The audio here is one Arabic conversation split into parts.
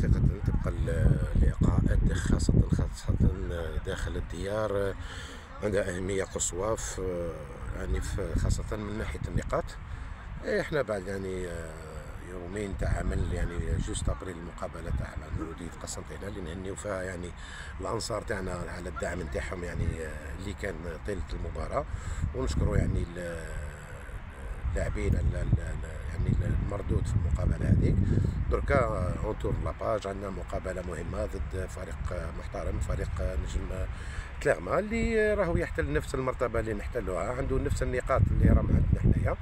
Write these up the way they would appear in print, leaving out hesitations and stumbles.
حقيقة تبقى اللقاءات خاصة داخل الديار عندها أهمية قصوى خاصة من ناحية النقاط. احنا بعد يومين تاع عمل جوست ابري المقابله تاع مولودية قسنطينه اللي نهنيو فيها الانصار تاعنا على الدعم نتاعهم اللي كان طيله المباراه، ونشكروا اللاعبين المردود في المقابله هذيك. دركا اونتور لاباج عندنا مقابله مهمه ضد فريق محترم، فريق نجم تلاغما اللي راهو يحتل نفس المرتبه اللي نحتلوها، عنده نفس النقاط اللي راهم عندنا حنايا.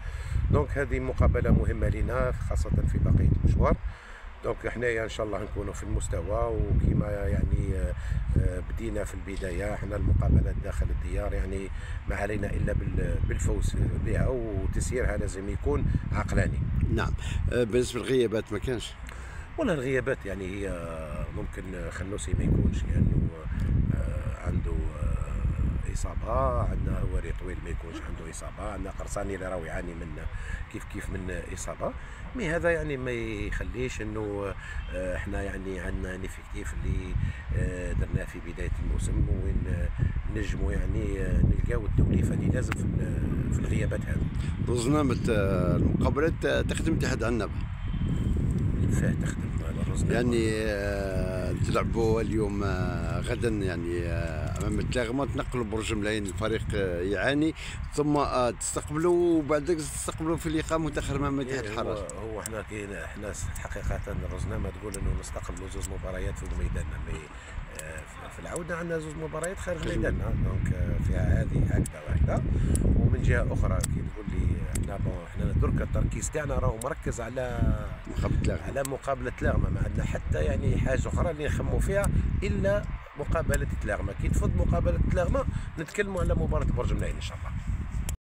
دونك هذه مقابله مهمه لنا خاصه في بقيه المشوار. دونك حنايا ان شاء الله نكونوا في المستوى، وكما بدينا في البدايه حنا المقابلات داخل الديار ما علينا الا بالفوز بها، وتسييرها لازم يكون عقلاني. نعم. بالنسبه للغيابات ما كانش والله الغيابات هي ممكن خنوسي ما يكونش لانه عنده اصابه، عندنا هواري طويل ما يكونش عنده اصابه، عندنا قرصاني اللي راهو يعاني من كيف من اصابه. مي هذا ما يخليش انه احنا عندنا نيفيكتيف اللي درناه في بدايه الموسم، وين نجموا نلقاو التوليفه اللي لازم في الغيابات هذه. رزنامة المقابلات تخدم اتحاد عنابه فيه تخدم تلعبوا اليوم غدا امام التلاغمه، تنقلوا برج ملايين الفريق يعاني، ثم تستقبلوا وبعد ذلك تستقبلوا في لقاء متاخر امام اتحاد الحرس. هو احنا حقيقه الرزنامه تقول انه نستقبلوا زوج مباريات في ميداننا، في العوده عندنا زوج مباريات خارج ميداننا، دونك فيها هذه هكذا وهكذا. ومن جهه اخرى كي تقول لي احنا درك التركيز تاعنا راهو مركز على مقابله تلاغمه، ما عندنا حتى حاجه اخرى اللي نخموا فيها الا مقابله تلاغمه. كي تفض مقابله تلاغمه نتكلموا على مباراه برج ملايين ان شاء الله.